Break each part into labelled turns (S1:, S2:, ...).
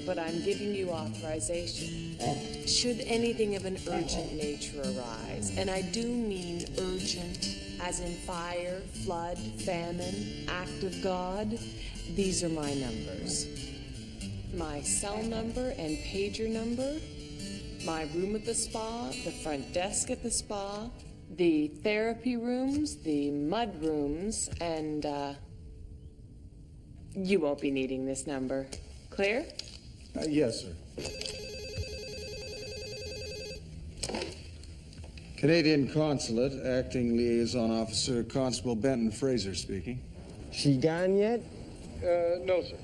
S1: but I'm giving you authorization. Should anything of an urgent nature arise, and I do mean urgent, as in fire, flood, famine, act of God, these are my numbers. My cell number and pager number, my room at the spa, the front desk at the spa, the therapy rooms, the mud rooms, and, you won't be needing this number. Clear?
S2: Yes, sir. Canadian Consulate, Acting Liaison Officer Constable Benton Fraser speaking.
S3: She gone yet?
S2: No, sir.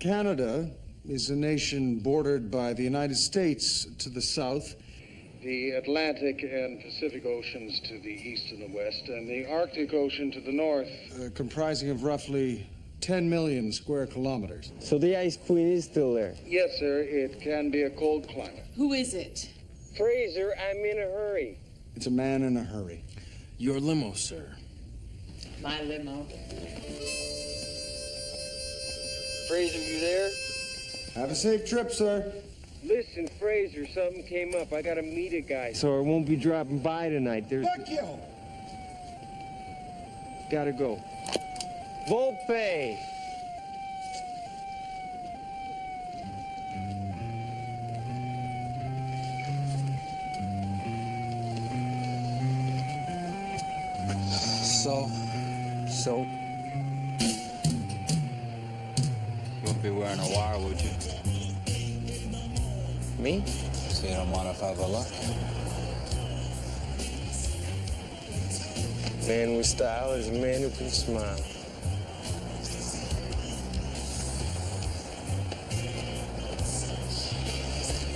S2: Canada is a nation bordered by the United States to the south, the Atlantic and Pacific Oceans to the east and the west, and the Arctic Ocean to the north, comprising of roughly 10 million square kilometers.
S3: So the Ice Queen is still there?
S2: Yes, sir. It can be a cold climate.
S1: Who is it?
S3: Fraser, I'm in a hurry.
S2: It's a man in a hurry.
S4: Your limo, sir.
S1: My limo.
S3: Fraser, you there?
S2: Have a safe trip, sir.
S3: Listen, Fraser, something came up. I gotta meet a guy. So I won't be dropping by tonight.
S2: Fuck you!
S3: Gotta go. Volpe!
S4: So? You won't be wearing a wire, would you?
S3: Me?
S4: So you don't mind if I have a look?
S3: Man with style is a man who can smile.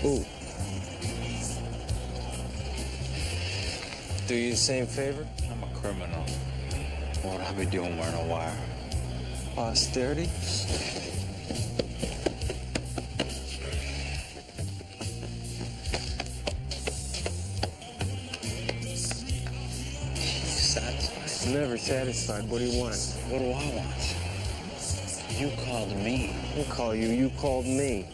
S3: Ooh. Do you the same favor?
S4: I'm a criminal. What would I be doing wearing a wire?
S3: Austerity?
S4: Satisfied?
S3: Never satisfied. What do you want?
S4: What do I want? You called me.
S3: I didn't call you. You called me.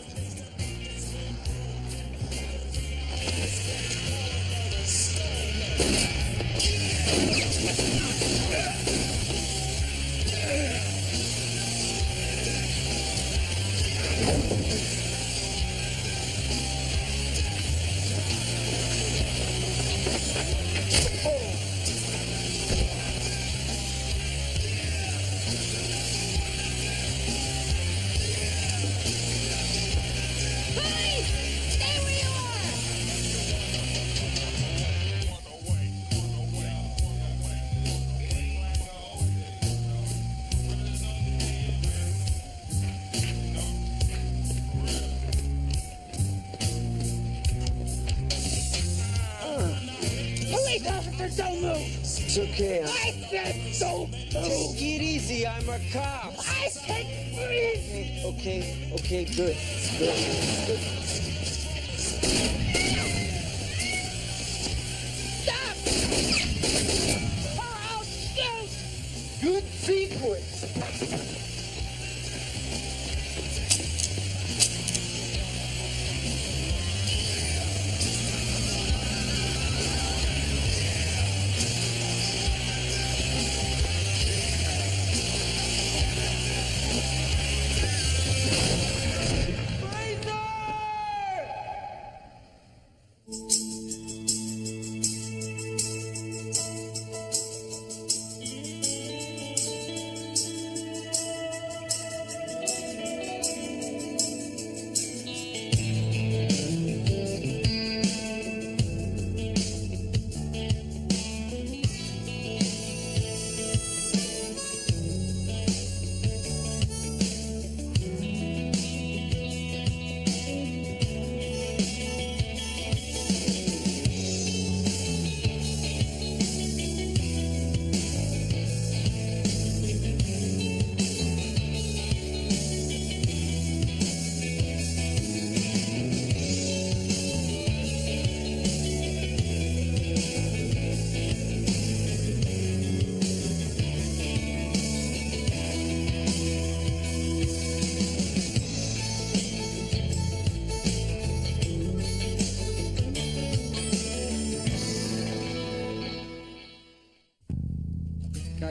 S5: Don't move!
S3: It's okay.
S5: I said don't move!
S3: Take it easy. I'm a cop.
S5: I said freeze!
S3: Okay, good.
S5: Stop! Or I'll shoot!
S3: Good sequence.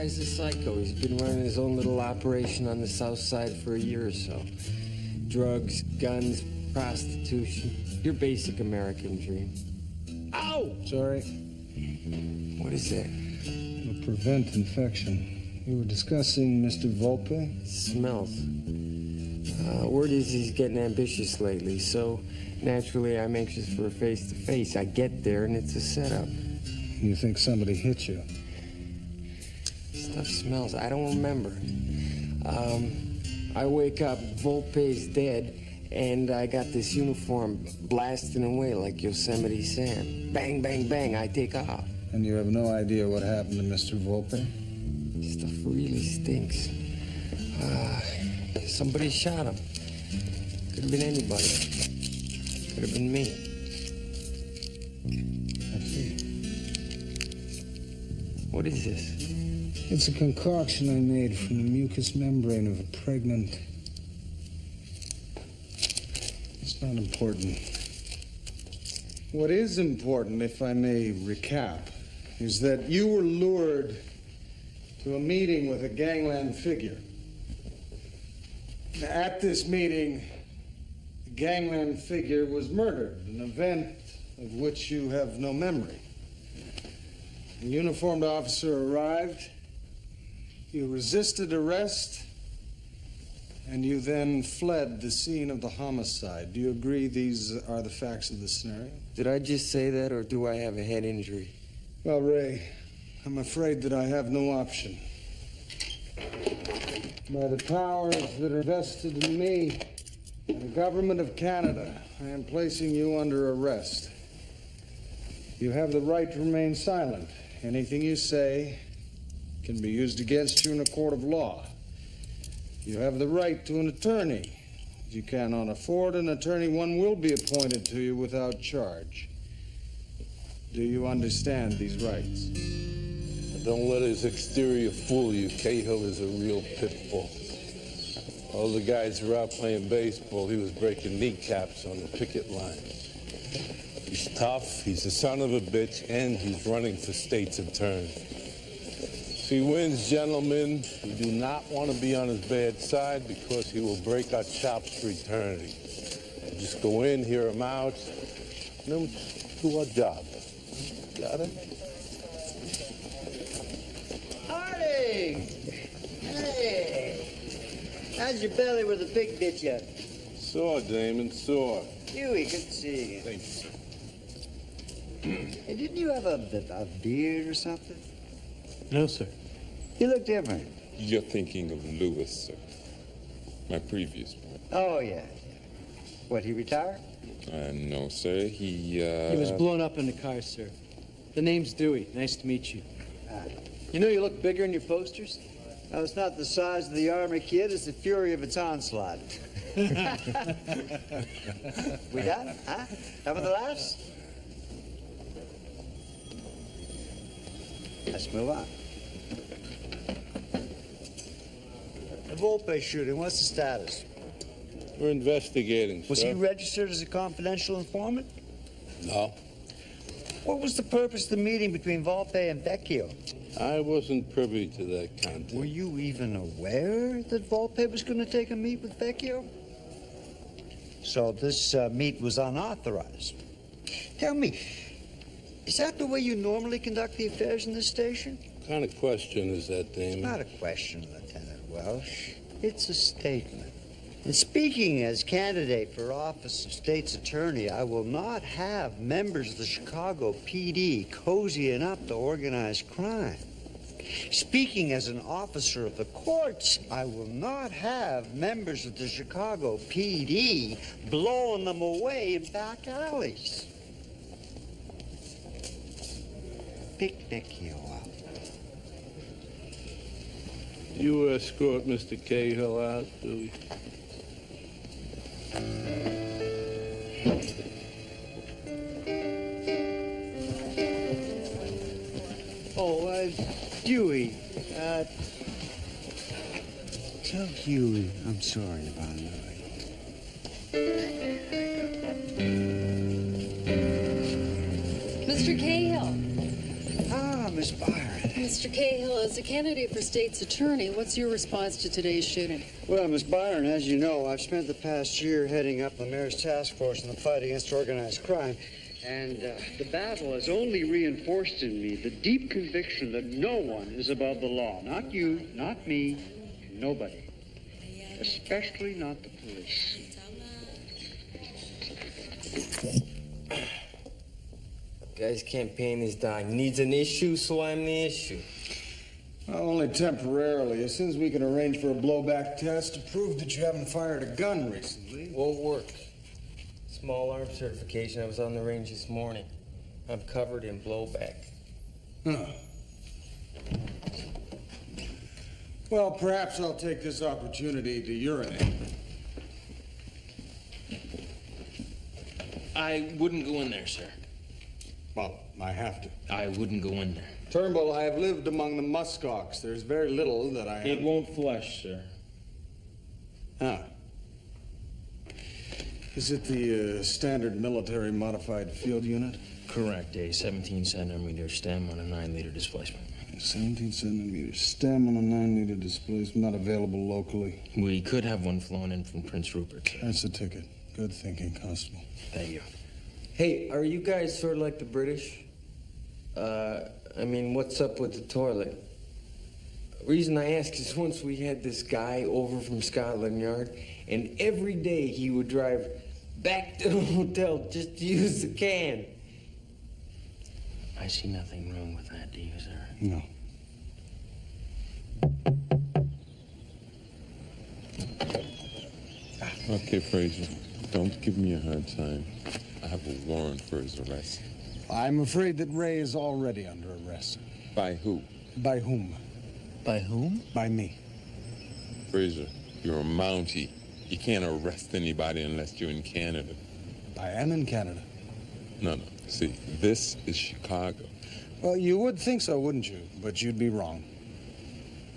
S3: guy's a psycho. He's been running his own little operation on the south side for a year or so. Drugs, guns, prostitution. Your basic American dream.
S2: Ow! Sorry.
S3: What is that?
S2: To prevent infection. You were discussing Mr. Volpe?
S3: Smells. Word is he's getting ambitious lately, so naturally I'm anxious for a face-to-face. I get there and it's a setup.
S2: You think somebody hit you?
S3: Stuff smells. I don't remember. I wake up, Volpe's dead, and I got this uniform blasting away like Yosemite Sam. Bang, bang, bang, I take off.
S2: And you have no idea what happened to Mr. Volpe?
S3: Stuff really stinks. Somebody shot him. Could have been anybody. Could have been me.
S2: I see.
S3: What is this?
S2: It's a concoction I made from the mucous membrane of a pregnant... It's not important. What is important, if I may recap, is that you were lured to a meeting with a gangland figure. At this meeting, the gangland figure was murdered, an event of which you have no memory. A uniformed officer arrived, you resisted arrest, and you then fled the scene of the homicide. Do you agree these are the facts of the scenario?
S3: Did I just say that, or do I have a head injury?
S2: Well, Ray, I'm afraid that I have no option. By the powers that are vested in me and the government of Canada, I am placing you under arrest. You have the right to remain silent. Anything you say can be used against you in a court of law. You have the right to an attorney. If you cannot afford an attorney, one will be appointed to you without charge. Do you understand these rights?
S6: Don't let his exterior fool you. Cahill is a real pit bull. All the guys were out playing baseball. He was breaking kneecaps on the picket line. He's tough, he's the son of a bitch, and he's running for state's attorney. If he wins, gentlemen, we do not want to be on his bad side because he will break our chops for eternity. We'll just go in, hear him out, and then do our job. Got it?
S7: Hey! How's your belly where the pig bit you?
S6: Sore, Damon, sore.
S7: Huey, good to see you again.
S6: Thank you.
S7: Hey, didn't you have a beard or something?
S8: No, sir.
S7: You look different.
S9: You're thinking of Lewis, sir. My previous partner.
S7: Oh, yeah. What, he retired?
S9: No, sir. He
S8: was blown up in the car, sir. The name's Dewey. Nice to meet you.
S7: Ah.
S8: You know you look bigger in your posters?
S7: No, it's not the size of the army, kid. It's the fury of its onslaught. We done? Huh? Done with the laughs? Let's move on. The Volpe shooting, what's the status?
S6: We're investigating,
S7: Was
S6: sir.
S7: he registered as a confidential informant?
S6: No.
S7: What was the purpose of the meeting between Volpe and Vecchio?
S6: I wasn't privy to that content.
S7: Were you even aware that Volpe was going to take a meet with Vecchio? So this meet was unauthorized. Tell me, is that the way you normally conduct the affairs in this station?
S6: What kind of question is that, Damon?
S7: Not a question, Lieutenant Welsh. It's a statement. And speaking as candidate for office of state's attorney, I will not have members of the Chicago PD cozying up to organized crime. Speaking as an officer of the courts, I will not have members of the Chicago PD blowing them away in back alleys. Pick Vecchio up.
S6: You escort Mr. Cahill out, Dewey.
S7: Oh, Huey, tell Huey I'm sorry about Louis.
S10: Mr. Cahill.
S7: Ah, Miss Byron.
S10: Mr. Cahill, as a candidate for state's attorney, what's your response to today's shooting?
S7: Well, Miss Byron, as you know, I've spent the past year heading up the mayor's task force in the fight against organized crime. And the battle has only reinforced in me the deep conviction that no one is above the law. Not you, not me, nobody. Especially not the police.
S3: Guy's campaign is dying. Needs an issue, so I'm the issue.
S2: Well, only temporarily. As soon as we can arrange for a blowback test to prove that you haven't fired a gun recently.
S3: Won't work. Small arms certification. I was on the range this morning. I'm covered in blowback.
S2: Huh. Well, perhaps I'll take this opportunity to urinate.
S11: I wouldn't go in there, sir.
S2: Well, I have to.
S11: I wouldn't go in there.
S2: Turnbull, I have lived among the muskox. There's very little that I...
S11: It won't flush, sir.
S2: Ah. Is it the standard military modified field unit?
S11: Correct. A 17-centimeter stem on a 9-liter displacement.
S2: 17 centimeter stem on a 9-liter displacement, not available locally.
S11: We could have one flown in from Prince Rupert, sir.
S2: That's the ticket. Good thinking, Constable.
S11: Thank you.
S3: Hey, are you guys sort of like the British? I mean, what's up with the toilet? Reason I ask is once we had this guy over from Scotland Yard, and every day he would drive back to the hotel just to use the can.
S11: I see nothing wrong with that, do you, sir?
S2: No.
S9: Okay, Fraser, don't give me a hard time. I have a warrant for his arrest.
S2: I'm afraid that Ray is already under arrest.
S9: By who?
S2: By whom?
S11: By whom?
S2: By me.
S9: Fraser, you're a Mountie. You can't arrest anybody unless you're in Canada.
S2: I am in Canada.
S9: No. See, this is Chicago.
S2: Well, you would think so, wouldn't you? But you'd be wrong.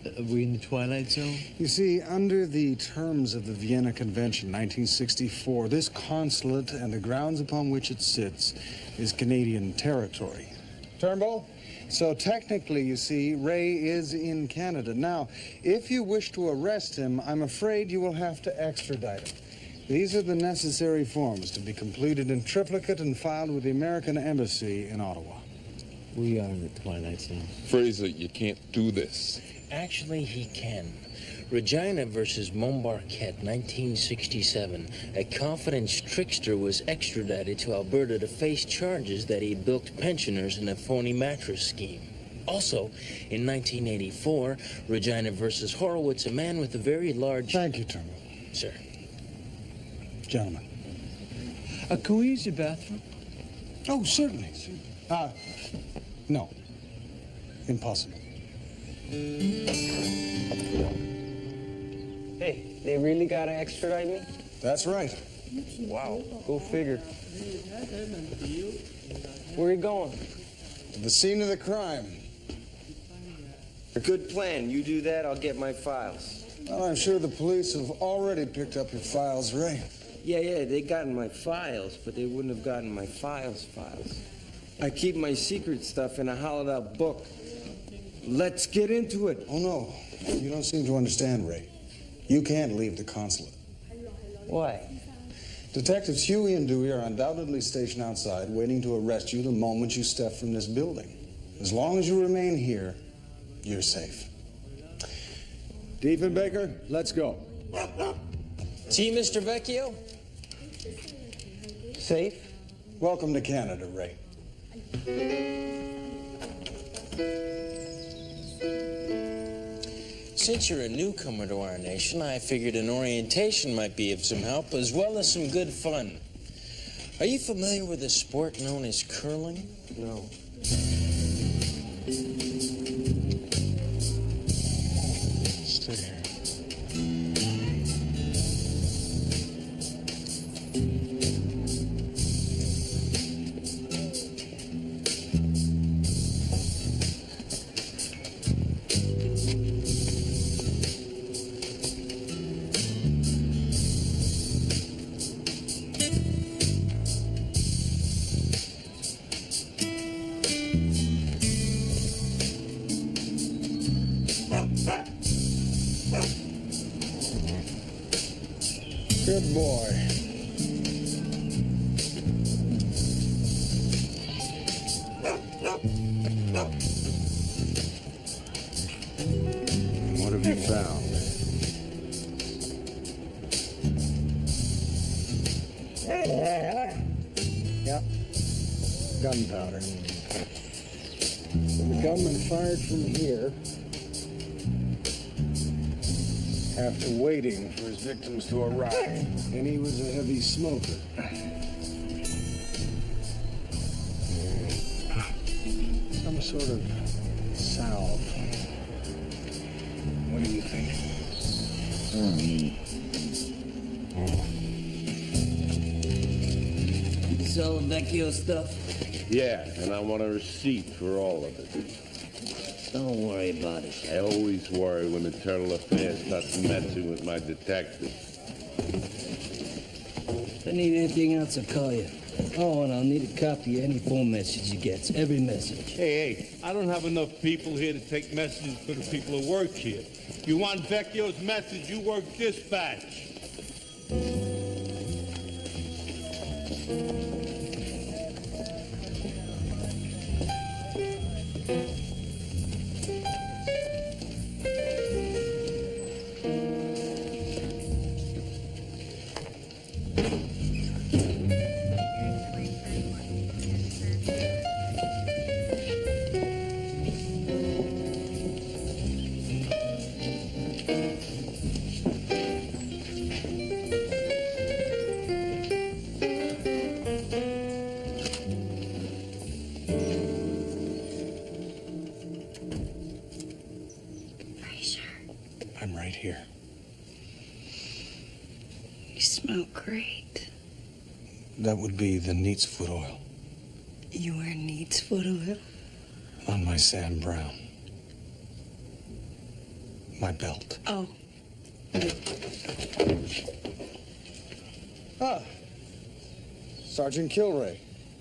S11: Are we in the Twilight Zone?
S2: You see, under the terms of the Vienna Convention, 1964, this consulate and the grounds upon which it sits is Canadian territory. Turnbull? So technically, you see, Ray is in Canada. Now, if you wish to arrest him, I'm afraid you will have to extradite him. These are the necessary forms to be completed in triplicate and filed with the American Embassy in Ottawa.
S11: We are in the Twilight Zone.
S9: Fraser, you can't do this.
S11: Actually, he can. Regina versus Montbarquette, 1967. A confidence trickster was extradited to Alberta to face charges that he bilked pensioners in a phony mattress scheme. Also, in 1984, Regina versus Horowitz, a man with a very large...
S2: Thank you, Turnbull.
S11: Sir.
S2: Gentlemen.
S8: Can we use your bathroom?
S2: Oh, certainly. No. Impossible.
S3: Hey, they really gotta extradite me?
S2: That's right.
S3: Wow, go figure. Where are you going?
S2: The scene of the crime.
S3: A good plan. You do that, I'll get my files.
S2: Well, I'm sure the police have already picked up your files, Ray.
S3: Yeah, they gotten my files, but they wouldn't have gotten my files. I keep my secret stuff in a hollowed-out book. Let's get into it.
S2: Oh, no. You don't seem to understand, Ray. You can't leave the consulate.
S3: Why?
S2: Detectives Huey and Dewey are undoubtedly stationed outside, waiting to arrest you the moment you step from this building. As long as you remain here, you're safe. Diefenbaker, let's go.
S11: See, Mr. Vecchio?
S3: Safe?
S2: Welcome to Canada, Ray.
S11: Since you're a newcomer to our nation, I figured an orientation might be of some help, as well as some good fun. Are you familiar with a sport known as curling?
S3: No.
S11: Stay here.
S2: Good boy. What have you found? Yep. Gunpowder. The gunman fired from here after waiting for his victims to arrive. And he was a heavy smoker. Some sort of salve. What do you think?
S12: It's all Vecchio stuff?
S13: Yeah, and I want a receipt for all of it.
S12: Don't worry about it.
S13: I always worry when Internal Affairs starts messing with my detectives.
S12: If I need anything else, I'll call you. Oh, and I'll need a copy of any phone message he gets. Every message.
S6: Hey, I don't have enough people here to take messages for the people who work here. You want Vecchio's message, you work dispatch.
S2: I'm right here.
S14: You smell great.
S2: That would be the neat's foot oil
S14: You wear neat's foot oil?
S2: on my Sam Brown. My belt.
S14: Oh.
S2: Ah, Sergeant Kilray.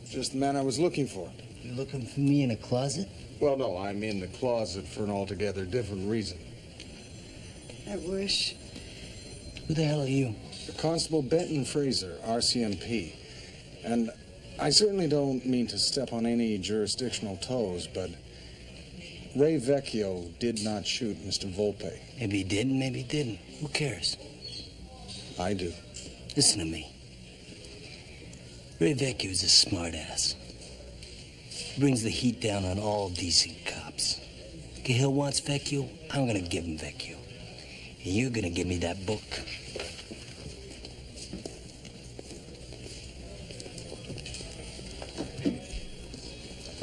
S2: Just the man I was looking for.
S12: You looking for me in a closet?
S2: Well, no, I'm in the closet for an altogether different reason.
S14: I wish.
S12: Who the hell are you?
S2: Constable Benton Fraser, RCMP. And I certainly don't mean to step on any jurisdictional toes, but Ray Vecchio did not shoot Mr. Volpe.
S12: Maybe he didn't, maybe he didn't. Who cares?
S2: I do.
S12: Listen to me. Ray Vecchio's a smartass. He brings the heat down on all decent cops. Cahill wants Vecchio, I'm gonna give him Vecchio. And you're gonna give me that book.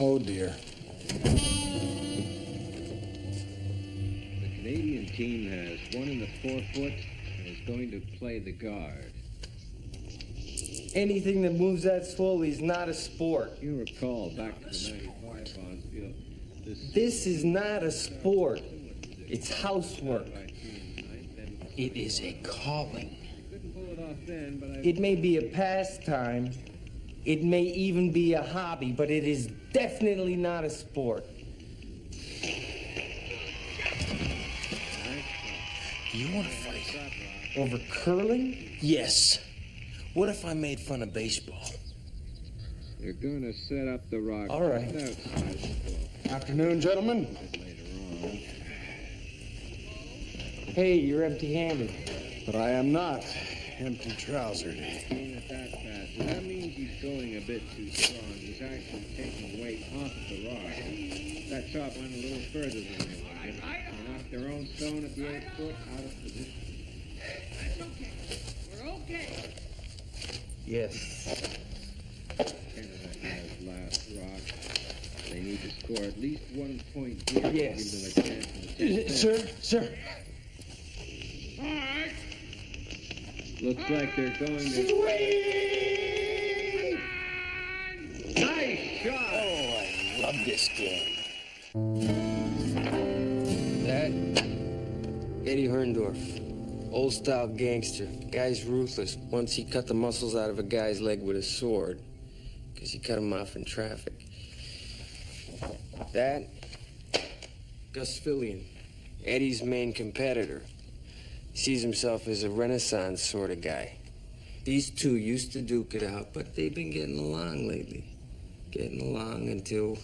S2: Oh, dear.
S15: The Canadian team has one in the forefoot and is going to play the guard.
S3: Anything that moves that slowly is not a sport.
S15: You recall back to the 95 Bonfield.
S3: This is not a sport. It's housework.
S11: It is a calling.
S3: It may be a pastime. It may even be a hobby, but it is definitely not a sport.
S11: Do you want to fight?
S3: Over curling?
S11: Yes. What if I made fun of baseball?
S15: They're going to set up the rock.
S3: All right.
S15: Just outside the
S2: Afternoon, gentlemen.
S3: Hey, you're empty-handed.
S2: But I am not empty-trousered.
S15: That means he's going a bit too strong. He's actually taking weight off the rock. That shot went a little further than they wanted. They knocked their own stone at the 8th foot out of position.
S5: That's okay. We're okay.
S3: Yes.
S15: Canada has last rock. They need to score at least 1 point here.
S3: Yes.
S15: To give them a chance.
S3: Sir.
S5: All right.
S15: Looks like they're going to...
S5: Sweet!
S15: Nice shot!
S11: Oh, I love this game.
S3: That Eddie Herndorf, old-style gangster. Guy's ruthless. Once he cut the muscles out of a guy's leg with a sword, because he cut him off in traffic. That Gus Fillion, Eddie's main competitor. Sees himself as a Renaissance sort of guy. These two used to duke it out, but they've been getting along lately. Getting along until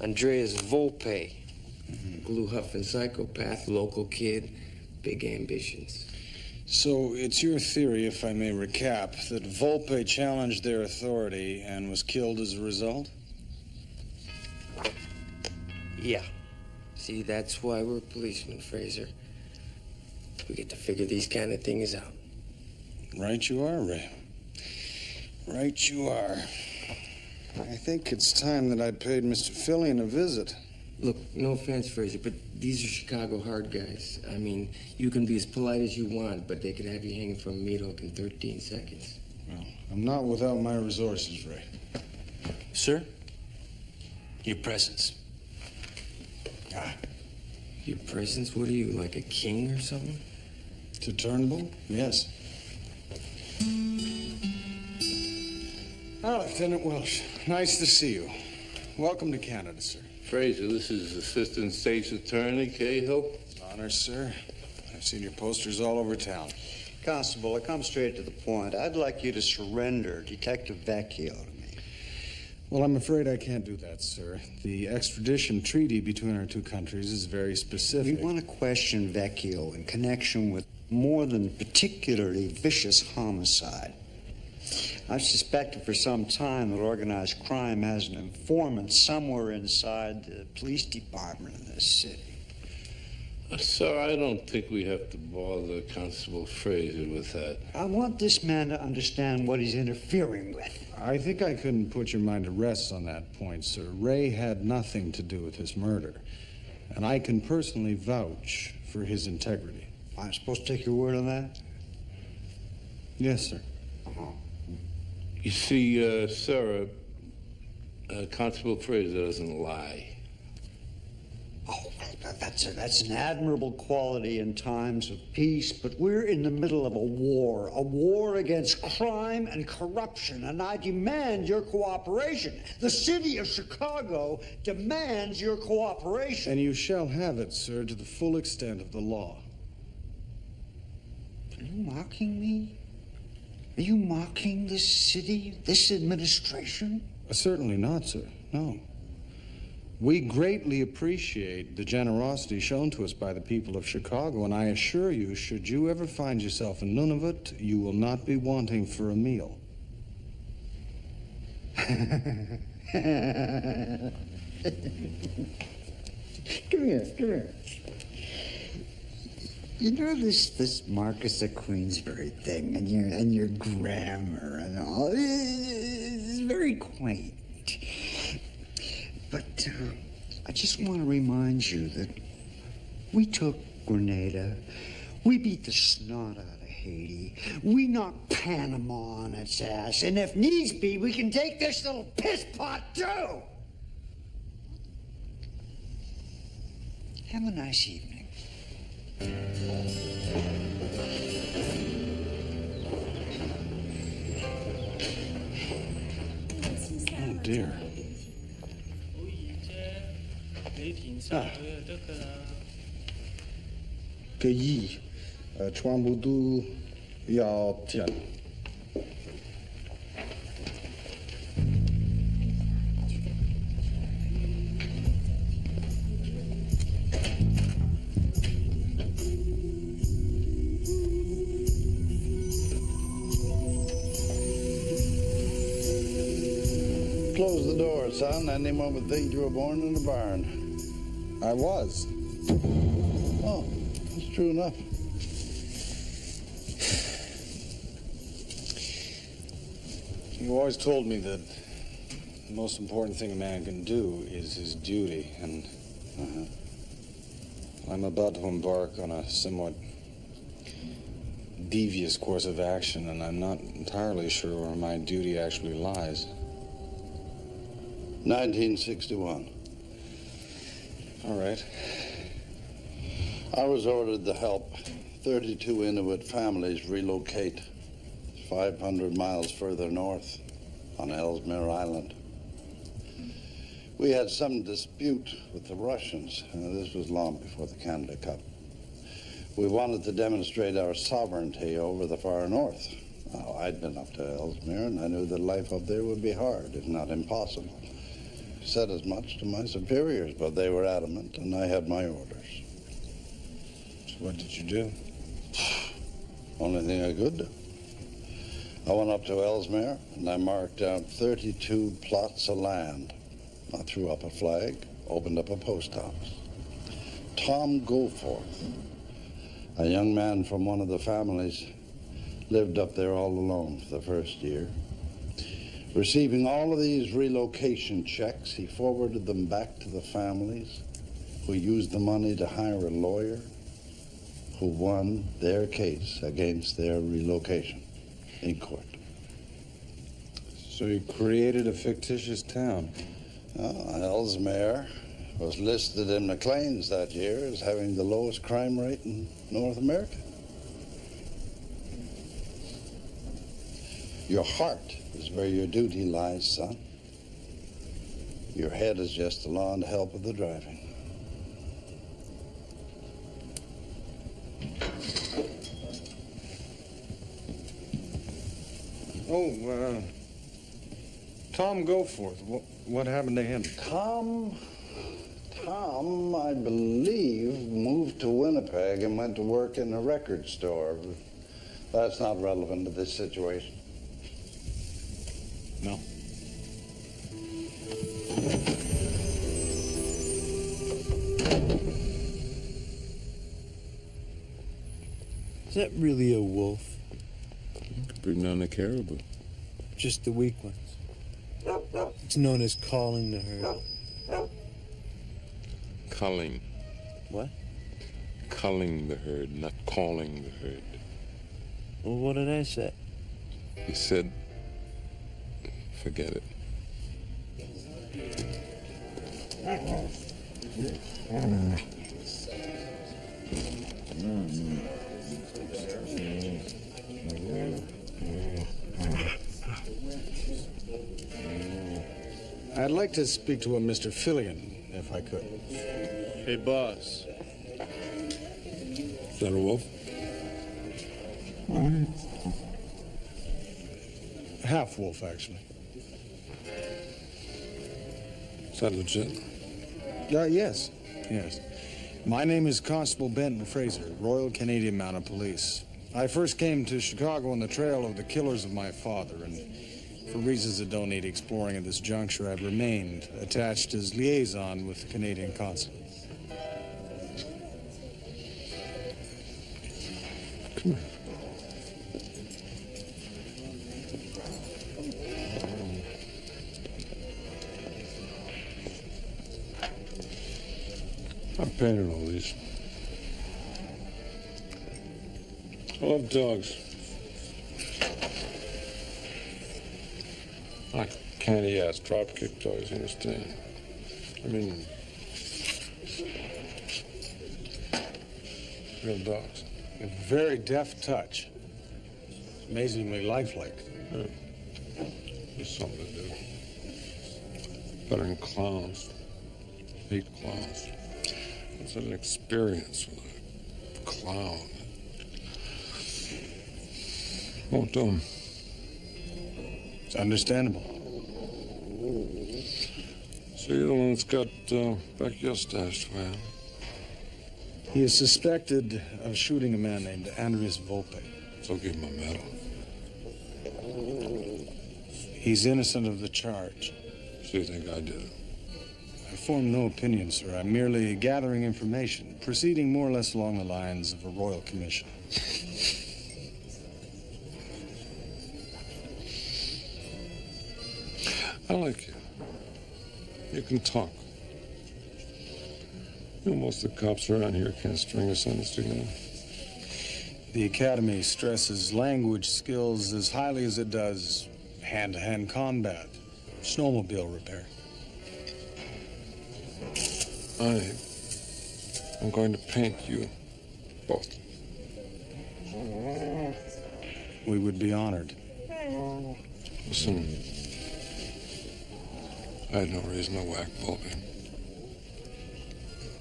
S3: Andreas Volpe, glue-huffing psychopath, local kid, big ambitions.
S2: So it's your theory, if I may recap, that Volpe challenged their authority and was killed as a result?
S3: Yeah. See, that's why we're policemen, Fraser. We get to figure these kind of things out.
S2: Right you are, Ray. Right you are. I think it's time that I paid Mr. Fillion a visit.
S3: Look, no offense, Fraser, but these are Chicago hard guys. I mean, you can be as polite as you want, but they could have you hanging from a meat hook in 13 seconds.
S2: Well, I'm not without my resources, Ray.
S12: Sir, your presence.
S3: Your presence? What are you, like a king or something?
S2: To Turnbull? Yes. Lieutenant Welsh, nice to see you. Welcome to Canada, sir.
S6: Fraser, this is Assistant State's Attorney Cahill.
S2: Honor, sir. I've seen your posters all over town.
S7: Constable, I come straight to the point. I'd like you to surrender Detective Vecchio to me.
S2: Well, I'm afraid I can't do that, sir. The extradition treaty between our two countries is very specific.
S7: We want to question Vecchio in connection with more than particularly vicious homicide. I've suspected for some time that organized crime has an informant somewhere inside the police department in this city.
S6: Sir, I don't think we have to bother Constable Fraser with that.
S7: I want this man to understand what he's interfering with.
S2: I think I couldn't put your mind at rest on that point, sir. Ray had nothing to do with this murder, and I can personally vouch for his integrity.
S7: I'm supposed to take your word on that?
S2: Yes, sir.
S6: You see, sir, Constable Fraser doesn't lie.
S7: Oh, that's an admirable quality in times of peace, but we're in the middle of a war against crime and corruption, and I demand your cooperation. The city of Chicago demands your cooperation.
S2: And you shall have it, sir, to the full extent of the law.
S7: Are you mocking me? Are you mocking this city, this administration?
S2: Certainly not, sir. No. We greatly appreciate the generosity shown to us by the people of Chicago, and I assure you, should you ever find yourself in Nunavut, you will not be wanting for a meal.
S7: Come here. You know this Marcus of Queensbury thing and your grammar and all. It's very quaint. But I just want to remind you that we took Grenada, we beat the snot out of Haiti, we knocked Panama on its ass, and if needs be, we can take this little piss pot too. Have a nice evening.
S2: Oh, dear.
S16: 个亿，全部都要填。
S17: Close the door, son. Anyone would think you were born in a barn.
S2: I was.
S17: Oh, that's true enough.
S2: You always told me that the most important thing a man can do is his duty, and I'm about to embark on a somewhat devious course of action, and I'm not entirely sure where my duty actually lies.
S17: 1961.
S2: All right.
S17: I was ordered to help 32 Inuit families relocate 500 miles further north on Ellesmere Island. We had some dispute with the Russians, and this was long before the Canada Cup. We wanted to demonstrate our sovereignty over the far north. Now, I'd been up to Ellesmere, and I knew that life up there would be hard, if not impossible. Said as much to my superiors, but they were adamant, and I had my orders.
S2: So what did you do?
S17: Only thing I could do. I went up to Ellesmere, and I marked out 32 plots of land. I threw up a flag, opened up a post office. Tom Goforth, a young man from one of the families, lived up there all alone for the first year. Receiving all of these relocation checks, he forwarded them back to the families, who used the money to hire a lawyer, who won their case against their relocation in court.
S2: So you created a fictitious town?
S17: Ellesmere was listed in McLean's that year as having the lowest crime rate in North America. Your heart is where your duty lies, son. Your head is just along to help with the driving.
S2: Tom Goforth, what happened to him?
S17: Tom, I believe, moved to Winnipeg and went to work in a record store. That's not relevant to this situation.
S2: No.
S8: Is that really a wolf?
S9: Bring down the caribou.
S8: Just the weak ones. It's known as calling the herd.
S9: Culling.
S8: What?
S9: Culling the herd, not calling the herd.
S8: Well, what did I say?
S9: He said, forget it.
S2: I'd like to speak to a Mr. Fillion, if I could.
S6: Hey, boss. Is that a wolf?
S2: Half wolf, actually.
S6: Is that legit?
S2: Yes. My name is Constable Benton Fraser, Royal Canadian Mounted Police. I first came to Chicago on the trail of the killers of my father, and for reasons that don't need exploring at this juncture, I've remained attached as liaison with the Canadian Consulate.
S6: Come here. I painted all these. I love dogs. Not candy-ass drop-kick dogs, you understand? I mean, real dogs.
S2: A very deft touch. Amazingly lifelike.
S6: Yeah. There's something to do. Better than clowns. Hate clowns. It's an experience with a clown. Won't do him.
S2: It's understandable.
S6: So you're the one that's got Becky stashed away, huh?
S2: He is suspected of shooting a man named Andreas Volpe.
S6: So give him a medal.
S2: He's innocent of the charge.
S6: So you think I did it?
S2: I form no opinion, sir. I'm merely gathering information, proceeding more or less along the lines of a royal commission.
S6: I like you. You can talk. You know, most of the cops around here can't string a sentence together.
S2: The Academy stresses language skills as highly as it does hand-to-hand combat, snowmobile repair.
S6: I'm going to paint you both.
S2: We would be honored.
S6: Listen, I had no reason to whack Volpe.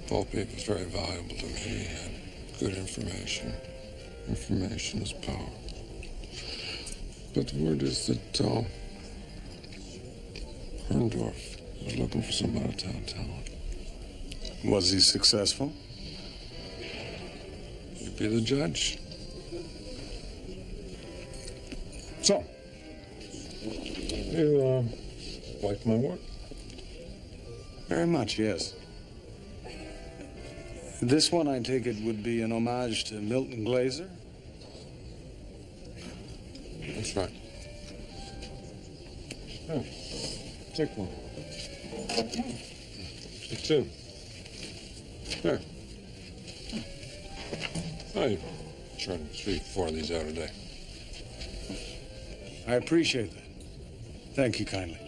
S6: Volpe was very valuable to me. He had
S9: good information. Information is power. But the word is that Herndorf was looking for some out-of-town talent.
S2: Was he successful?
S9: You'd be the judge.
S2: So,
S9: you like my work?
S2: Very much, yes. This one, I take it, would be an homage to Milton Glaser?
S9: That's right. Oh, take one. Take two. There. I churn 3-4 of these out a day.
S2: I appreciate that. Thank you kindly.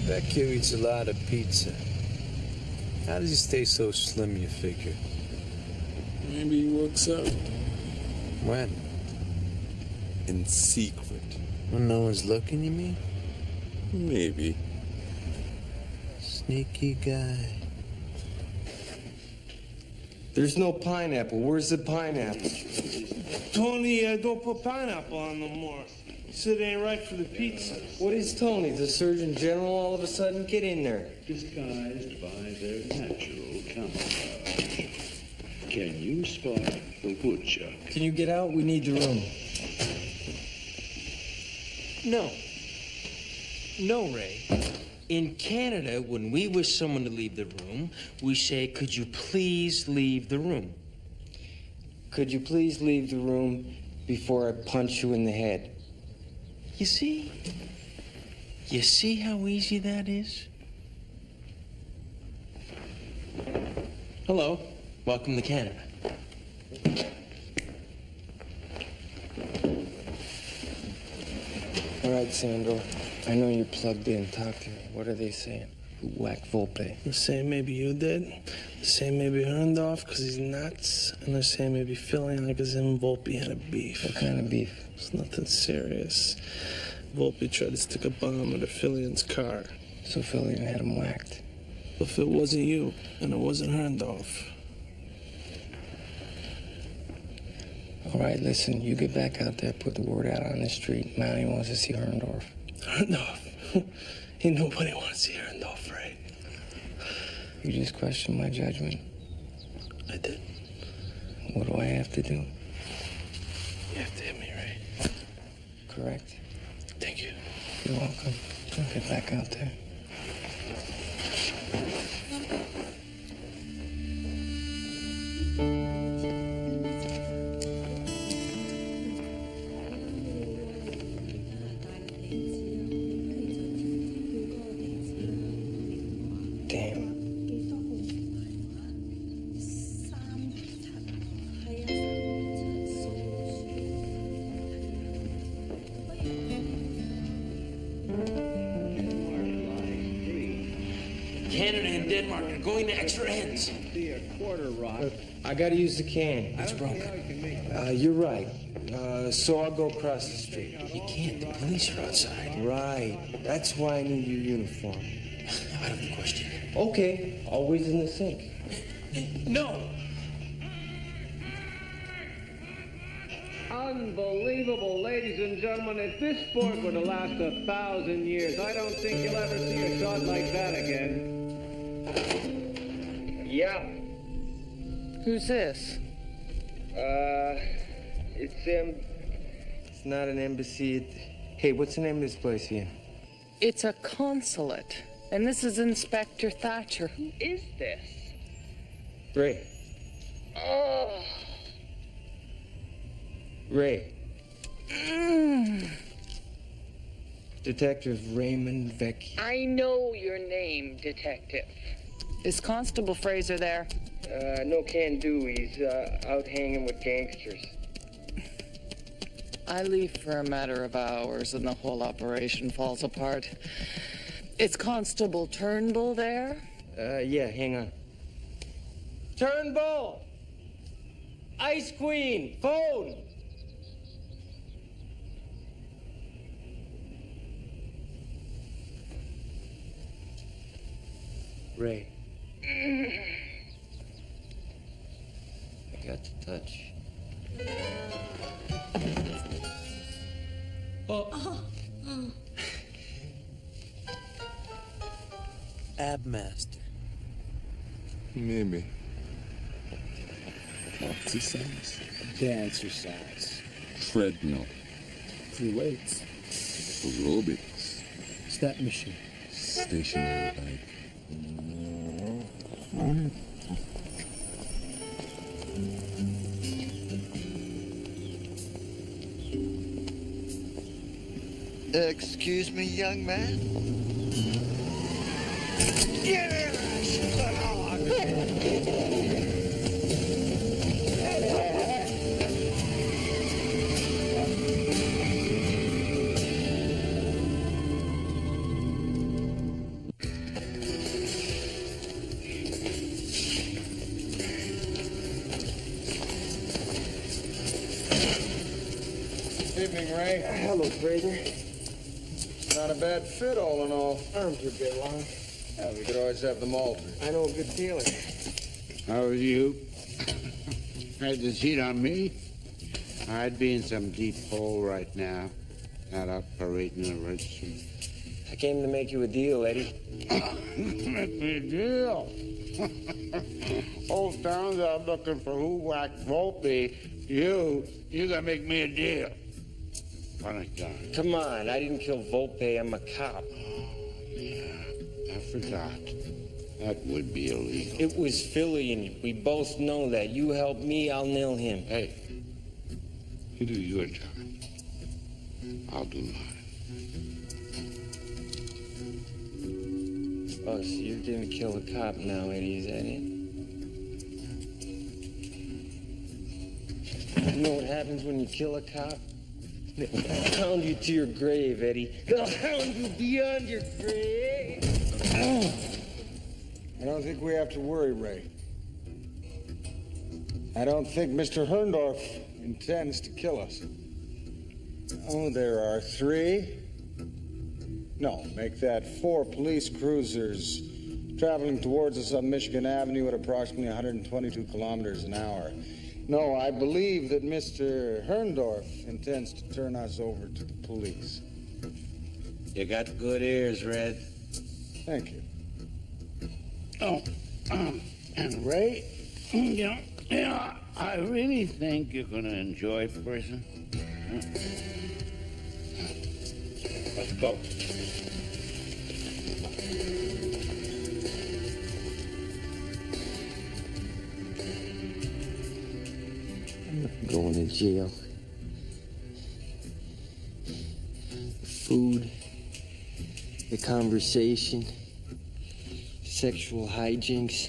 S8: Vecchio eats a lot of pizza. How does he stay so slim, you figure?
S9: Maybe he works out.
S8: When?
S9: In secret.
S8: When no one's looking, you mean?
S9: Maybe.
S8: Sneaky guy.
S3: There's no pineapple. Where's the pineapple?
S18: Tony, don't put pineapple on no more. He said it ain't right for the pizza.
S3: What is Tony, the Surgeon General, all of a sudden? Get in there.
S19: Disguised by their natural camouflage. Can you spot the woodchuck?
S3: Can you get out? We need the room.
S11: No. No, Ray. In Canada, when we wish someone to leave the room, we say, could you please leave the room?
S3: Could you please leave the room before I punch you in the head?
S11: You see? You see how easy that is? Hello. Welcome to Canada.
S3: All right, Sandro. I know you're plugged in. Talk to me. What are they saying? Who whacked Volpe?
S18: They're saying maybe you did. They're saying maybe Herndorf because he's nuts. And they're saying maybe Philly because him and Volpe had a beef.
S3: What kind of beef?
S18: It's nothing serious. Volpe tried to stick a bomb under Fillian's car.
S3: So Fillian had him whacked.
S18: But if it wasn't you, and it wasn't Herndorf.
S3: All right, listen, you get back out there, put the word out on the street. Mountie wants to see Herndorf.
S18: Herndorf? Ain't nobody wants to see Herndorf, right?
S3: You just questioned my judgment.
S18: I did.
S3: What do I have to do?
S18: You have to hit me, right?
S3: Correct.
S18: Thank you.
S3: You're welcome. Get back out there.
S11: Canada and Denmark are going to extra ends.
S15: See a quarter rock.
S3: I gotta use the can.
S11: It's broken.
S3: You're right. So I'll go across the street.
S11: You can't. The police are outside.
S3: Right. That's why I need your uniform.
S11: Out of the question.
S3: Okay. Always in the sink.
S11: No.
S15: Unbelievable, ladies and gentlemen. If this sport were to last 1,000 years, I don't think you'll ever see a shot like that again.
S3: Yeah.
S20: Who's this?
S3: It's not an embassy. Hey, what's the name of this place here?
S20: It's a consulate. And this is Inspector Thatcher. Who is this?
S3: Ray.
S20: Oh.
S3: Ray. Detective Raymond Vecchio.
S20: I know your name, Detective. Is Constable Fraser there?
S3: No can do. He's out hanging with gangsters.
S20: I leave for a matter of hours and the whole operation falls apart. Is Constable Turnbull there?
S3: Yeah, hang on. Turnbull! Ice Queen! Phone! Ray. I got to touch.
S8: Abmaster.
S9: Maybe. Exercise.
S8: Dancercise.
S9: Treadmill.
S8: Free weights.
S9: Aerobics.
S8: Step machine.
S9: Stationary bike.
S7: Excuse me, young man?
S2: Evening, Ray.
S3: Hello, Fraser.
S2: Not a bad fit, all in all.
S3: Arms are a bit long.
S2: Yeah, we could always have them altered.
S3: I know a good tailor.
S15: How are you? Had this heat on me? I'd be in some deep hole right now, not operating a register.
S3: I came to make you a deal, Eddie.
S15: Make me a deal. Old town's out looking for who whacked Volpe. You gotta make me a deal. Funny guy.
S3: Come on, I didn't kill Volpe. I'm a cop.
S15: I forgot. That would be illegal.
S3: It was Philly, and we both know that. You help me, I'll nail him.
S15: Hey, you do your job. I'll do mine.
S3: Oh, so you're gonna kill a cop now, Eddie, is that it? You know what happens when you kill a cop? They'll hound you to your grave, Eddie. They'll hound you beyond your grave.
S2: I don't think we have to worry, Ray. I don't think Mr. Herndorf intends to kill us. Oh, there are 3. No, make that 4 police cruisers traveling towards us on Michigan Avenue at approximately 122 kilometers an hour. No, I believe that Mr. Herndorf intends to turn us over to the police.
S15: You got good ears, Red.
S2: Thank you.
S15: Oh, and Ray, you know, I really think you're going to enjoy prison. Let's go.
S3: I'm not going to jail. The food, the conversation, sexual hijinks.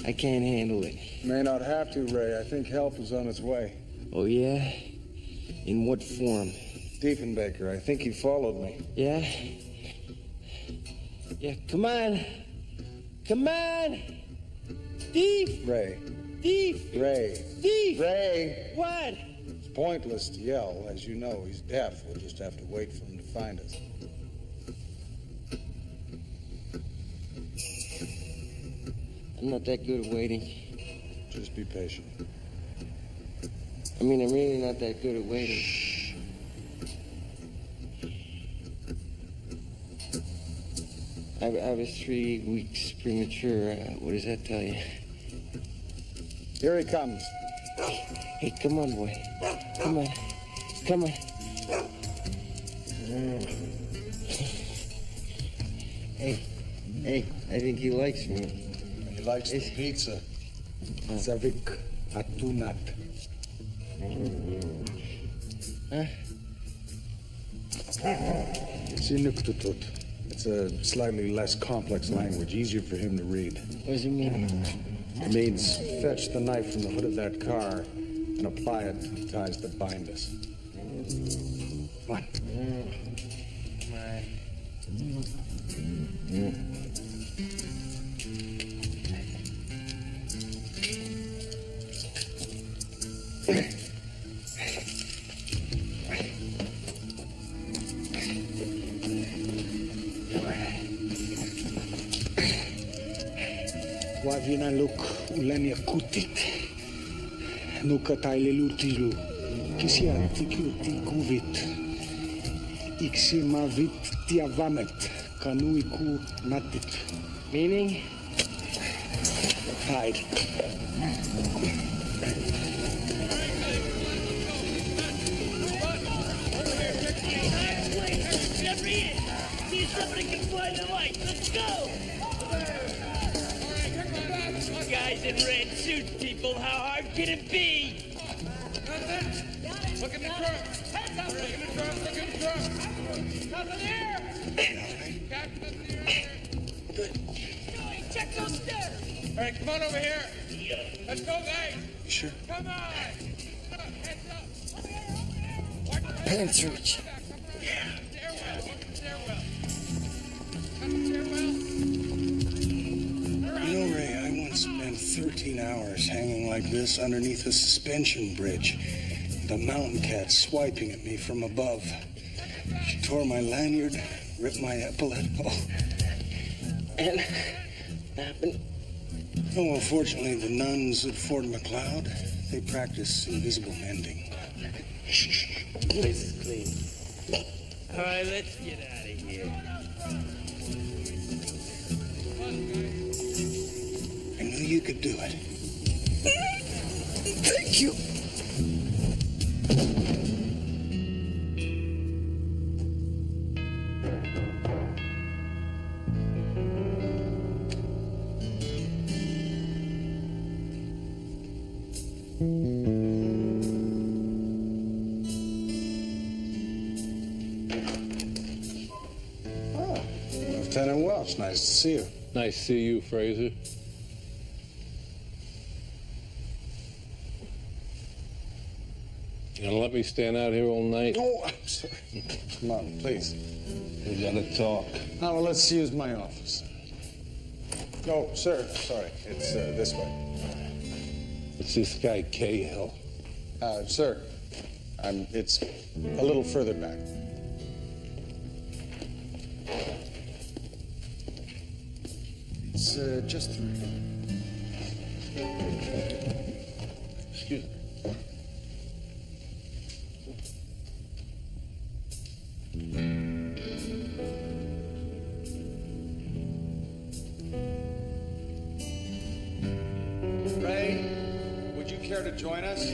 S3: I can't handle it.
S2: May not have to, Ray. I think help is on its way.
S3: Oh, yeah? In what form?
S2: Diefenbaker, I think he followed me.
S3: Yeah? Yeah, come on. Come on! Thief!
S2: Ray.
S3: Thief!
S2: Ray.
S3: Thief!
S2: Ray!
S3: What?
S2: It's pointless to yell. As you know, he's deaf. We'll just have to wait for him to find us.
S3: I'm not that good at waiting.
S2: Just be patient.
S3: I mean, I'm really not that good at waiting. I was 3 weeks premature. What does that tell you?
S2: Here he comes.
S3: Hey, come on, boy. Come on. Come on. Hey, I think he likes me.
S2: He likes the pizza. Zavik atunat.
S3: Huh?
S2: Sinuktutut. It's a slightly less complex language, easier for him to read.
S3: What does it mean?
S2: It means fetch the knife from the hood of that car and apply it to the ties that bind us. Come on.
S16: vina luk ulenia kutit. Nuka taile lutilu. Kisia tikuti kuvit. Iksima vit tiavamet. Kanuiku natit.
S3: Meaning?
S16: Hide.
S5: See if somebody can find the light. Let's go! Guys in red suits, people, how hard can it be? Look in the truck. Look in the truck. Look in the truck. Nothing here. Captain, good. Check those stairs. All right, come on over here. Let's go, guys.
S16: Sure.
S5: Come on. Heads up.
S12: Pants reach.
S16: You know, Ray, I once spent 13 hours hanging like this underneath a suspension bridge. The mountain cat swiping at me from above. She tore my lanyard, ripped my epaulette. Oh.
S3: And happened?
S16: Oh, well, fortunately, the nuns at Fort McLeod, they practice invisible mending.
S3: Place is clean.
S5: All right, let's get out of here.
S16: I knew you could do it.
S12: Thank you.
S2: Lieutenant Welch, nice to see you.
S6: Nice to see you, Fraser. You gonna let me stand out here all night?
S2: Oh, I'm sorry. Come on, please.
S6: We gotta talk.
S2: Now, well, let's use my office. No, sir, sorry. It's this way.
S6: It's this guy Cahill.
S2: Sir, it's a little further back. It's just 3.
S6: Excuse me.
S2: Ray, would you care to join us?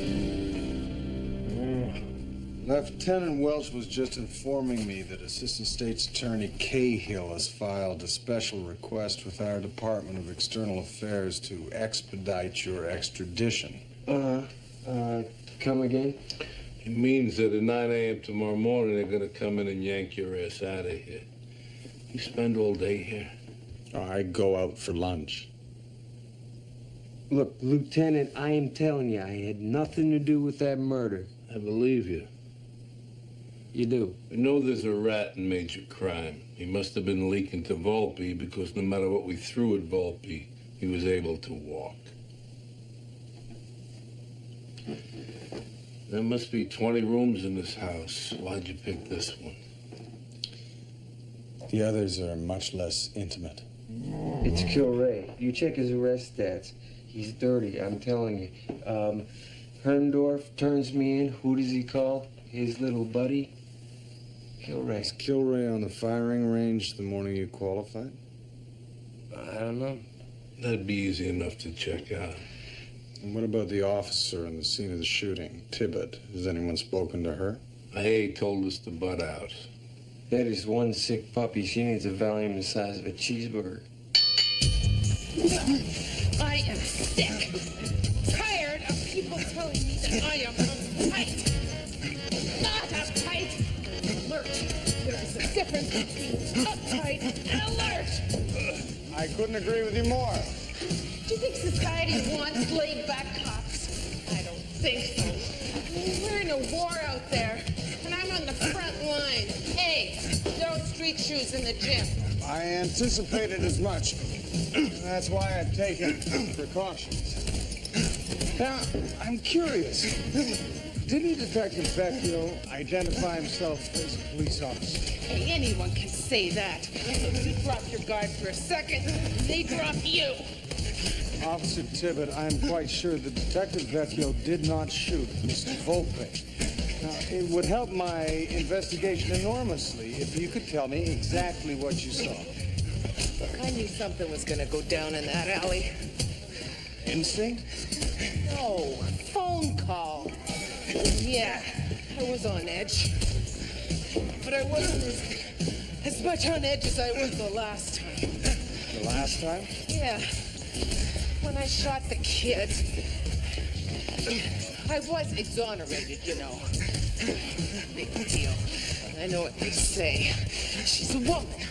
S2: Lieutenant Welch was just informing me that Assistant State's Attorney Cahill has filed a special request with our Department of External Affairs to expedite your extradition.
S3: Come again?
S6: It means that at 9 a.m. tomorrow morning, they're gonna come in and yank your ass out of here. You spend all day here.
S2: Oh, I go out for lunch.
S3: Look, Lieutenant, I am telling you, I had nothing to do with that murder.
S6: I believe you.
S3: You do?
S6: We know there's a rat in major crime. He must have been leaking to Volpe because no matter what we threw at Volpe, he was able to walk. There must be 20 rooms in this house. Why'd you pick this one?
S2: The others are much less intimate.
S3: It's Kilray. You check his arrest stats. He's dirty, I'm telling you. Herndorf turns me in. Who does he call? His little buddy? Kilray.
S2: Was Kilray on the firing range the morning you qualified?
S3: I don't know.
S6: That'd be easy enough to check out.
S2: And what about the officer in the scene of the shooting, Tibbet? Has anyone spoken to her?
S6: Hay told us to butt out.
S3: That is one sick puppy. She needs a Valium the size of a cheeseburger.
S5: I am sick. Tired of people telling me that I am uptight. Not uptight. Alert. There is a difference between uptight and alert.
S2: I couldn't agree with you more.
S5: Do you think society wants laid-back cops? I don't think so. We're in a war out there, and I'm on the front line. Hey, no street shoes in the gym.
S2: I anticipated as much. That's why I've taken precautions. Now, I'm curious. Didn't Detective Vecchio identify himself as a police officer?
S5: Hey, anyone can say that. You drop your guard for a second, they drop you.
S2: Officer Tibbet, I'm quite sure that Detective Vecchio did not shoot Mr. Volpe. Now, it would help my investigation enormously if you could tell me exactly what you saw.
S20: Look, I knew something was gonna go down in that alley.
S2: Instinct?
S20: No, phone call. Yeah, I was on edge. But I wasn't as much on edge as I was the last time.
S2: The last time?
S20: Yeah. When I shot the kid, I was exonerated, you know. Big deal. I know what they say. She's a woman.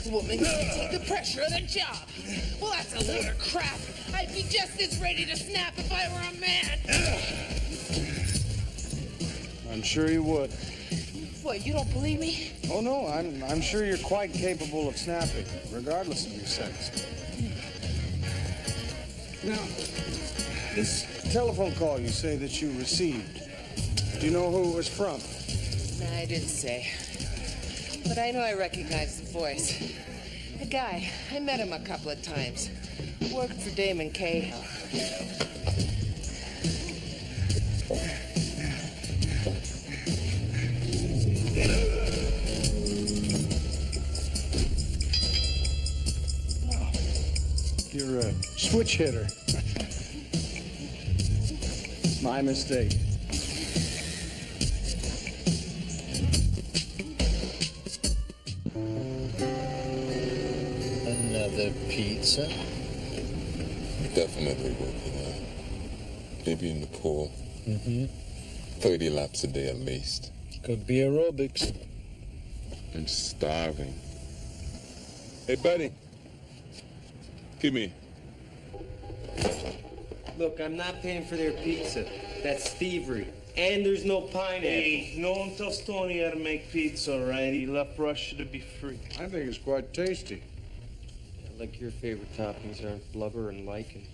S20: A woman who can take the pressure of the job. Well, that's a load of crap. I'd be just as ready to snap if I were a man.
S2: I'm sure you would.
S20: What, you don't believe me?
S2: Oh, no, I'm sure you're quite capable of snapping, regardless of your sex. Now, this telephone call you say that you received, do you know who it was from?
S20: Nah, I didn't say. But I know I recognize the voice. A guy. I met him a couple of times. Worked for Damon Cahill.
S2: You're a switch hitter. My mistake.
S11: Another pizza?
S9: Definitely working out. Maybe in the pool.
S11: Mm-hmm.
S9: 30 laps a day at least.
S11: Could be aerobics.
S9: I'm starving. Hey, buddy. Give me.
S3: Look, I'm not paying for their pizza. That's thievery. And there's no pineapple.
S18: Hey, no one tells Tony how to make pizza, all right? He left Russia to be free.
S2: I think it's quite tasty.
S3: Like your favorite toppings are blubber and lichen.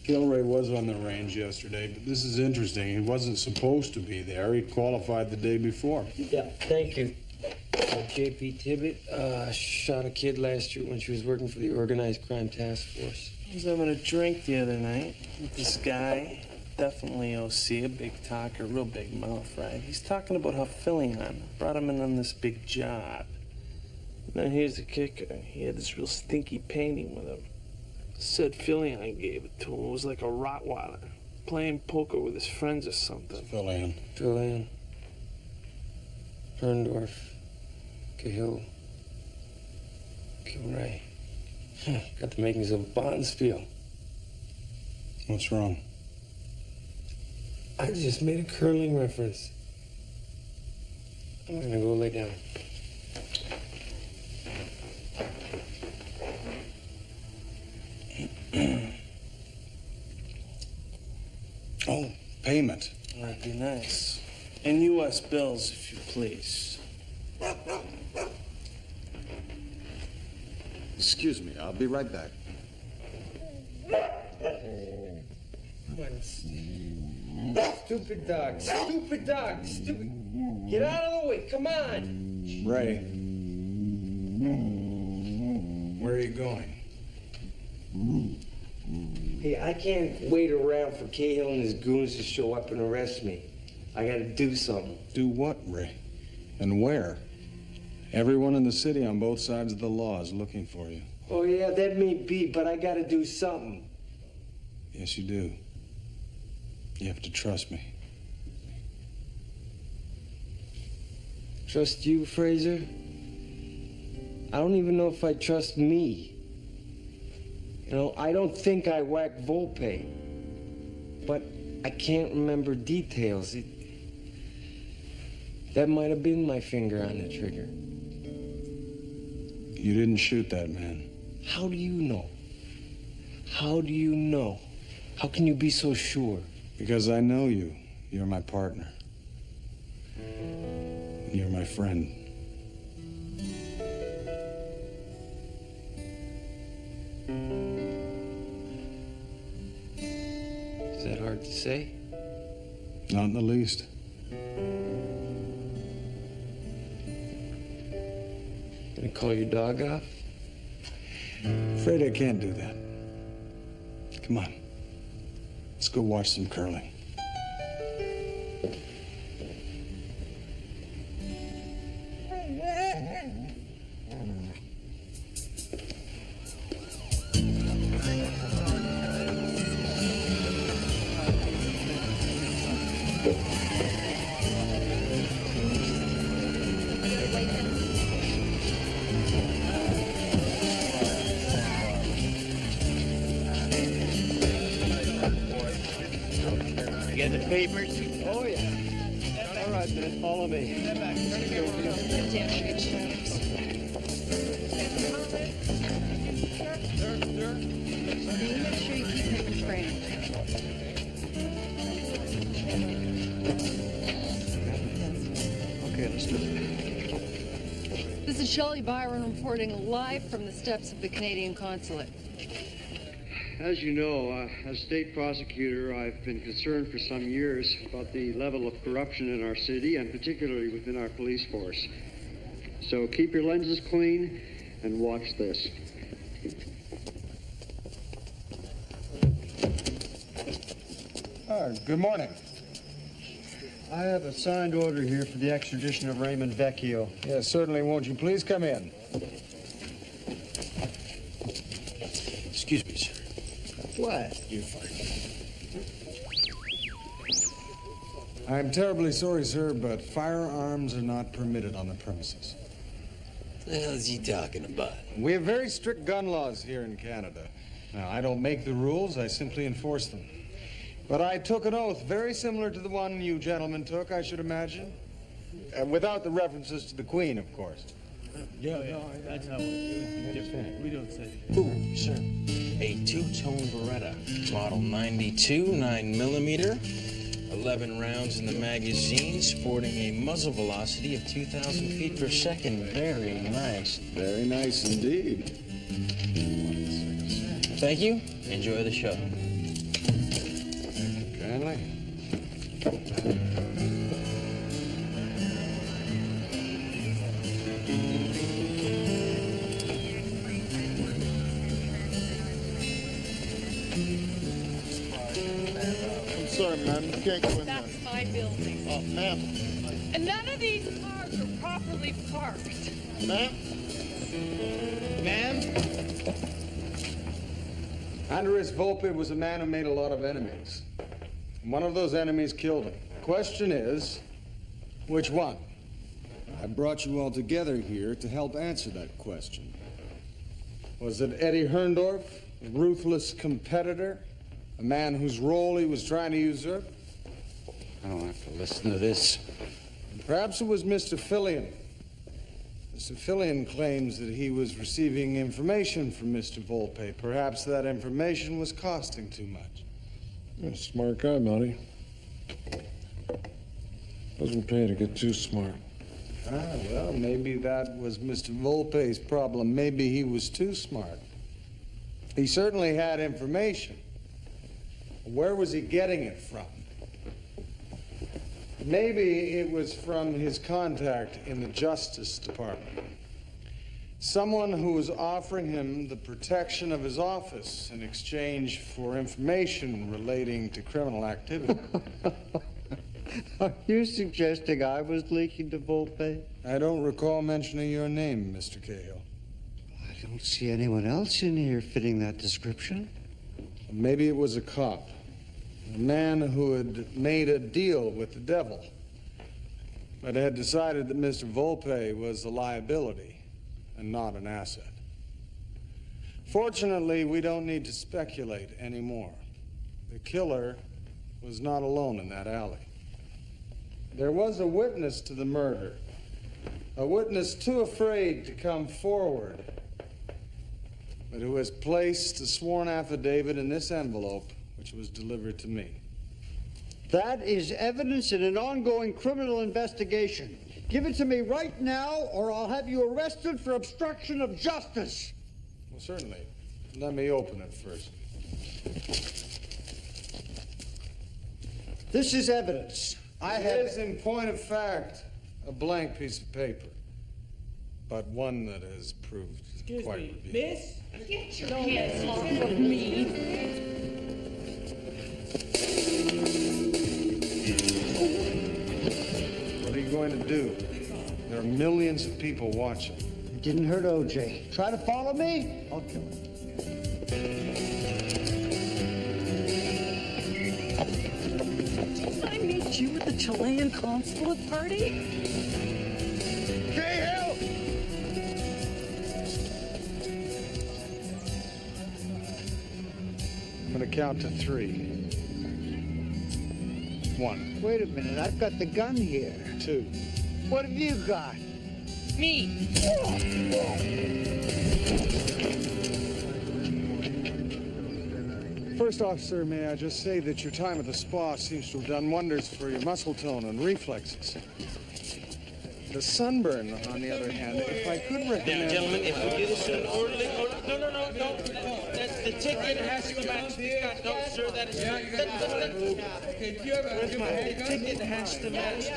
S16: Gilray was on the range yesterday, but this is interesting. He wasn't supposed to be there. He qualified the day before.
S3: Yeah, thank you. J.P. Tibbet shot a kid last year when she was working for the Organized Crime Task Force.
S18: I was having a drink the other night with this guy. Definitely OC, a big talker, real big mouth, right? He's talking about how Fillion brought him in on this big job. And then here's the kicker. He had this real stinky painting with him. Said Fillion gave it to him. It was like a Rottweiler playing poker with his friends or something.
S3: Fillion. Herndorf. Cahill. Gilray. Got the makings of a Bonspiel.
S16: What's wrong?
S3: I just made a curling reference. I'm gonna go lay down.
S16: Oh, payment.
S18: That'd be nice. And U.S. bills, if you please.
S17: Excuse me, I'll be right back.
S3: Stupid dog. Stupid dog. Stupid. Get out of the way. Come on.
S16: Ray. Where are you going?
S3: Hey, I can't wait around for Cahill and his goons to show up and arrest me. I gotta do something.
S2: Do what, Ray? And where? Everyone in the city on both sides of the law is looking for you.
S3: Oh, yeah, that may be, but I gotta do something.
S2: Yes, you do. You have to trust me.
S3: Trust you, Fraser? I don't even know if I trust me. You know, I don't think I whacked Volpe. But I can't remember details. That might have been my finger on the trigger.
S2: You didn't shoot that man.
S3: How do you know? How do you know? How can you be so sure?
S2: Because I know you. You're my partner. You're my friend.
S3: Is that hard to say?
S2: Not in the least.
S3: Gonna call your dog off?
S2: Afraid I can't do that.
S16: Come on. Let's go watch some curling.
S7: You get the papers? Oh, yeah. All right, then, follow me.
S10: Make sure you keep him in frame.
S16: Okay, let's do it.
S10: This is Shelley Byron reporting live from the steps of the Canadian consulate.
S21: As you know, as state prosecutor, I've been concerned for some years about the level of corruption in our city, and particularly within our police force. So keep your lenses clean and watch this.
S2: Good morning.
S21: I have a signed order here for the extradition of Raymond Vecchio.
S2: Yes, certainly. Won't you please come in?
S12: Excuse me, sir.
S21: What?
S12: You're fired.
S2: I'm terribly sorry, sir, but firearms are not permitted on the premises.
S12: What the hell is he talking about?
S2: We have very strict gun laws here in Canada. Now, I don't make the rules, I simply enforce them. But I took an oath very similar to the one you gentlemen took, I should imagine. Without the references to the Queen, of course.
S18: Yeah, no, that's not what it is. We don't say.
S11: Ooh, sir. A two-tone Beretta, model 92, 9mm, 11 rounds in the magazine, sporting a muzzle velocity of 2,000 feet per second. Very nice.
S2: Very nice indeed.
S11: Thank you. Enjoy the show.
S2: Kindly.
S13: I'm sorry, ma'am. You can't go in there.
S5: That's my building.
S13: Oh, ma'am.
S5: And none of these cars are properly parked.
S13: Ma'am?
S2: Ma'am? Andres Volpe was a man who made a lot of enemies. One of those enemies killed him. The question is, which one?
S22: I brought you all together here to help answer that question.
S2: Was it Eddie Herndorf, a ruthless competitor? A man whose role he was trying to usurp?
S22: I don't have to listen to this.
S2: Perhaps it was Mr. Fillion. Mr. Fillion claims that he was receiving information from Mr. Volpe. Perhaps that information was costing too much.
S23: You're a smart guy, Monty. Doesn't pay to get too smart.
S2: Well, maybe that was Mr. Volpe's problem. Maybe he was too smart. He certainly had information. Where was he getting it from? Maybe it was from his contact in the Justice Department. Someone who was offering him the protection of his office in exchange for information relating to criminal activity.
S7: Are you suggesting I was leaking to Volpe?
S2: I don't recall mentioning your name, Mr. Cahill.
S7: I don't see anyone else in here fitting that description.
S2: Maybe it was a cop. A man who had made a deal with the devil, but had decided that Mr. Volpe was a liability and not an asset. Fortunately, we don't need to speculate anymore. The killer was not alone in that alley. There was a witness to the murder, a witness too afraid to come forward, but who has placed a sworn affidavit in this envelope, which was delivered to me.
S7: That is evidence in an ongoing criminal investigation. Give it to me right now, or I'll have you arrested for obstruction of justice.
S2: Well, certainly. Let me open it first.
S7: This is evidence.
S2: It is, in point of fact, a blank piece of paper, but one that has proved
S18: Excuse me, miss?
S5: Get your hands off of me.
S2: What are you going to do? There are millions of people watching.
S7: It didn't hurt OJ. Try to follow me, I'll kill him.
S5: I meet you at the Chilean consulate party?
S2: Cahill! I'm going to count to 3. 1.
S7: Wait a minute, I've got the gun here.
S2: 2.
S7: What have you got?
S5: Me.
S2: First, officer, may I just say that your time at the spa seems to have done wonders for your muscle tone and reflexes. The sunburn, on the other hand, if I could recommend...
S11: Now, gentlemen, if we do this in an orderly... No. That's the ticket has to match the Scott. No, sir, that is... Where's my ticket has to match...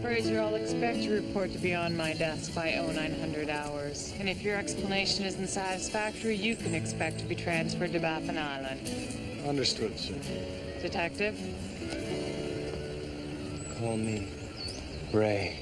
S1: Fraser, I'll expect your report to be on my desk by 0900 hours. And if your explanation isn't satisfactory, you can expect to be transferred to Baffin Island.
S2: Understood, sir.
S1: Detective?
S3: Call me Ray.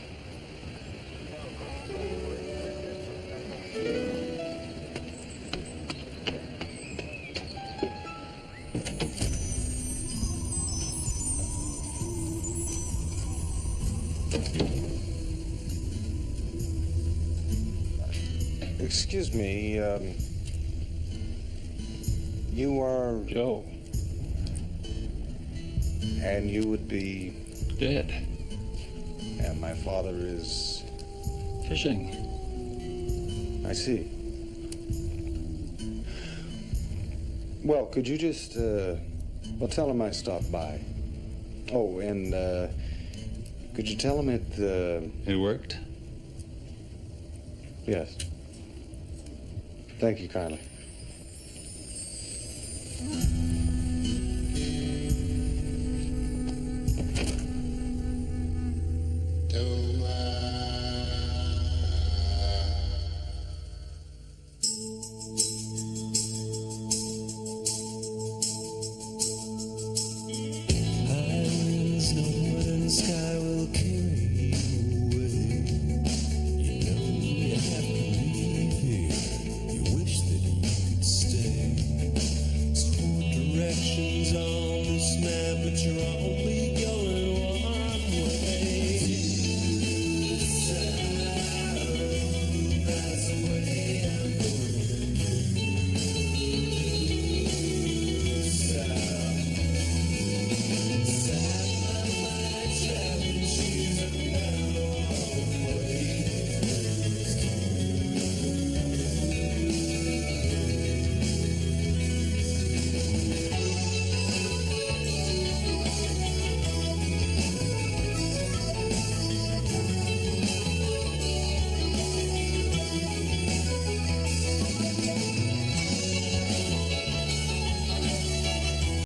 S2: Excuse me, you are...
S23: Joe.
S2: And you would be...
S23: Dead.
S2: And my father is...
S23: Fishing.
S2: I see. Well, could you just, well, tell him I stopped by. Oh, and, could you tell him
S23: It worked?
S2: Yes. Thank you kindly.